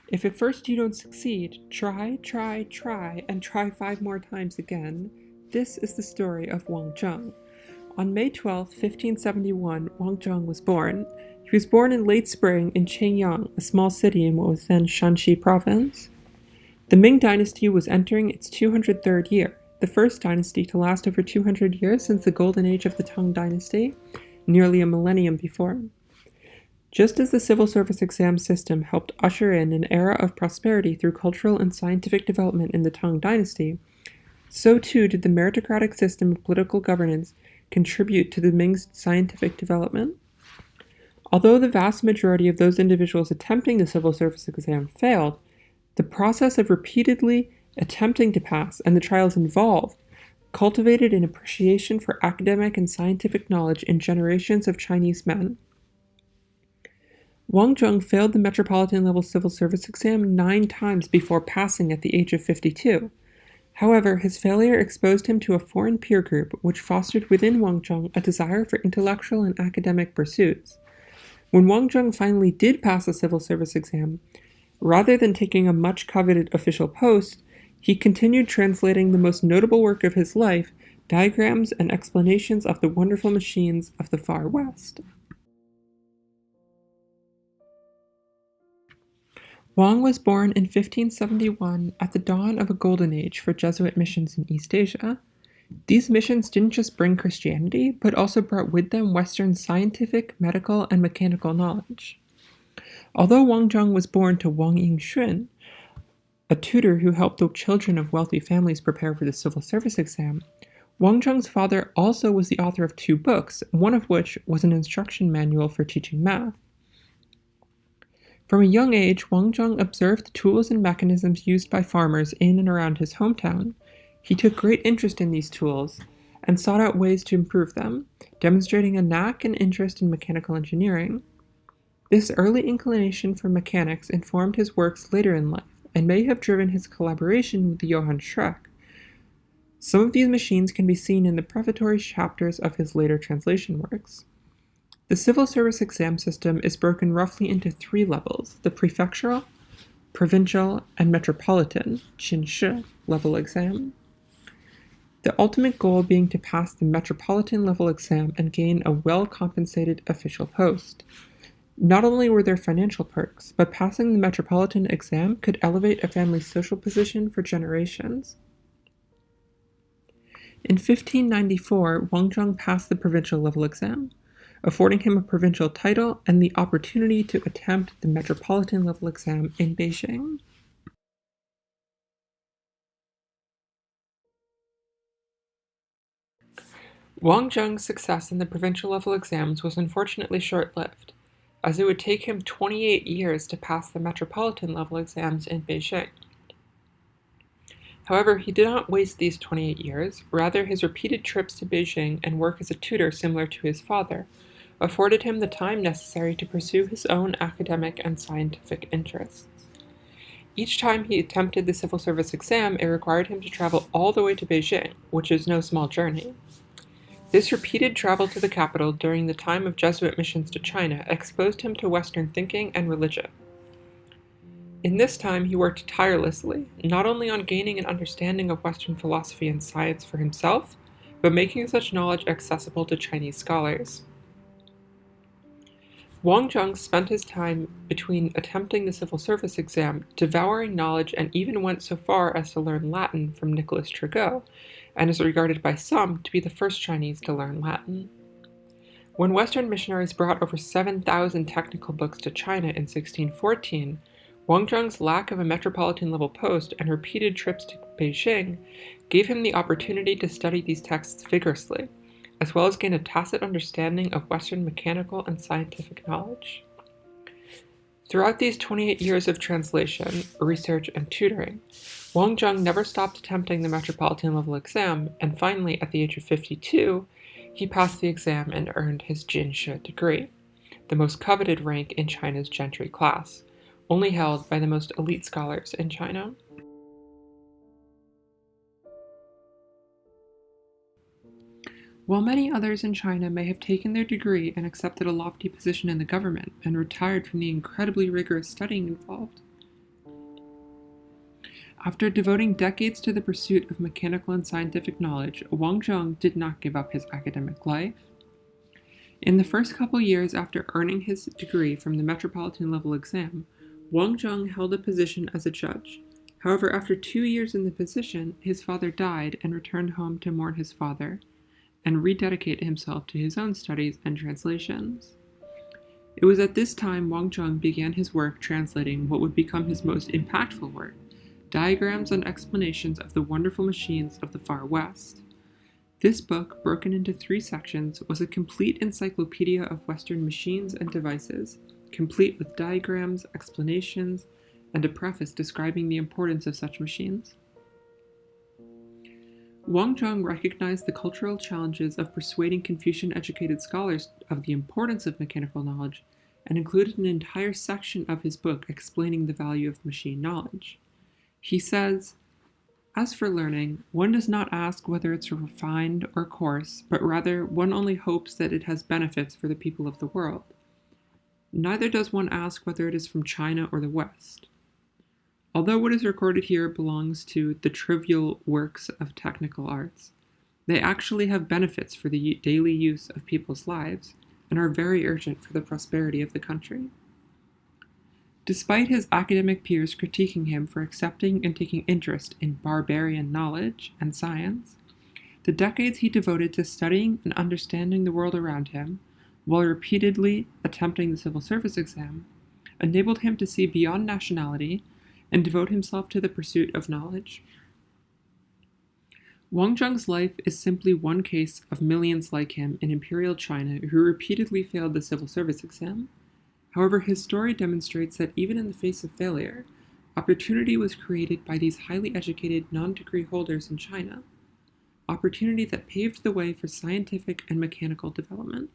If at first you don't succeed, try, and try 5 more times again. This is the story of Wang Zheng. On May 12, 1571, Wang Zheng was born. He was born in late spring in Qingyang, a small city in what was then Shanxi province. The Ming dynasty was entering its 203rd year, the first dynasty to last over 200 years since the golden age of the Tang dynasty, nearly a millennium before. Just as the civil service exam system helped usher in an era of prosperity through cultural and scientific development in the Tang dynasty, so too did the meritocratic system of political governance contribute to the Ming's scientific development. Although the vast majority of those individuals attempting the civil service exam failed, the process of repeatedly attempting to pass and the trials involved cultivated an appreciation for academic and scientific knowledge in generations of Chinese men. Wang Zheng failed the metropolitan level civil service exam 9 times before passing at the age of 52. However, his failure exposed him to a foreign peer group which fostered within Wang Zheng a desire for intellectual and academic pursuits. When Wang Zheng finally did pass the civil service exam, rather than taking a much coveted official post, he continued translating the most notable work of his life, diagrams and explanations of the wonderful machines of the Far West. Wang was born in 1571 at the dawn of a golden age for Jesuit missions in East Asia. These missions didn't just bring Christianity, but also brought with them Western scientific, medical, and mechanical knowledge. Although Wang Zheng was born to Wang Yingxun, a tutor who helped the children of wealthy families prepare for the civil service exam, Wang Zheng's father also was the author of 2 books, one of which was an instruction manual for teaching math. From a young age, Wang Zheng observed the tools and mechanisms used by farmers in and around his hometown. He took great interest in these tools and sought out ways to improve them, demonstrating a knack and interest in mechanical engineering. This early inclination for mechanics informed his works later in life and may have driven his collaboration with Johann Schreck. Some of these machines can be seen in the prefatory chapters of his later translation works. The civil service exam system is broken roughly into 3 levels: the prefectural, provincial, and metropolitan (qinshi) level exam. The ultimate goal being to pass the metropolitan level exam and gain a well-compensated official post. Not only were there financial perks, but passing the metropolitan exam could elevate a family's social position for generations. In 1594, Wang Zheng passed the provincial level exam, affording him a provincial title and the opportunity to attempt the metropolitan level exam in Beijing. Wang Zheng's success in the provincial level exams was unfortunately short-lived, as it would take him 28 years to pass the metropolitan level exams in Beijing. However, he did not waste these 28 years. Rather, his repeated trips to Beijing and work as a tutor similar to his father afforded him the time necessary to pursue his own academic and scientific interests. Each time he attempted the civil service exam, it required him to travel all the way to Beijing, which is no small journey. This repeated travel to the capital during the time of Jesuit missions to China exposed him to Western thinking and religion. In this time, he worked tirelessly, not only on gaining an understanding of Western philosophy and science for himself, but making such knowledge accessible to Chinese scholars. Wang Zheng spent his time between attempting the civil service exam, devouring knowledge, and even went so far as to learn Latin from Nicolas Turgot, and is regarded by some to be the first Chinese to learn Latin. When Western missionaries brought over 7,000 technical books to China in 1614, Wang Zheng's lack of a metropolitan-level post and repeated trips to Beijing gave him the opportunity to study these texts vigorously, as well as gain a tacit understanding of Western mechanical and scientific knowledge. Throughout these 28 years of translation, research, and tutoring, Wang Zheng never stopped attempting the metropolitan-level exam, and finally, at the age of 52, he passed the exam and earned his Jinshi degree, the most coveted rank in China's gentry class, only held by the most elite scholars in China. While many others in China may have taken their degree and accepted a lofty position in the government and retired from the incredibly rigorous studying involved, After devoting decades to the pursuit of mechanical and scientific knowledge, Wang Zheng did not give up his academic life. In the first couple years after earning his degree from the metropolitan level exam, Wang Zheng held a position as a judge. However, after 2 years in the position, his father died and returned home to mourn his father and rededicate himself to his own studies and translations. It was at this time Wang Zheng began his work translating what would become his most impactful work, Diagrams and Explanations of the Wonderful Machines of the Far West. This book, broken into 3 sections, was a complete encyclopedia of Western machines and devices, complete with diagrams, explanations, and a preface describing the importance of such machines. Wang Zheng recognized the cultural challenges of persuading Confucian-educated scholars of the importance of mechanical knowledge and included an entire section of his book explaining the value of machine knowledge. He says, "As for learning, one does not ask whether it's refined or coarse, but rather one only hopes that it has benefits for the people of the world. Neither does one ask whether it is from China or the West." Although what is recorded here belongs to the trivial works of technical arts, they actually have benefits for the daily use of people's lives and are very urgent for the prosperity of the country. Despite his academic peers critiquing him for accepting and taking interest in barbarian knowledge and science, the decades he devoted to studying and understanding the world around him, while repeatedly attempting the civil service exam, enabled him to see beyond nationality and devote himself to the pursuit of knowledge. Wang Zheng's life is simply one case of millions like him in Imperial China who repeatedly failed the civil service exam. However, his story demonstrates that even in the face of failure, opportunity was created by these highly educated non-degree holders in China, opportunity that paved the way for scientific and mechanical development.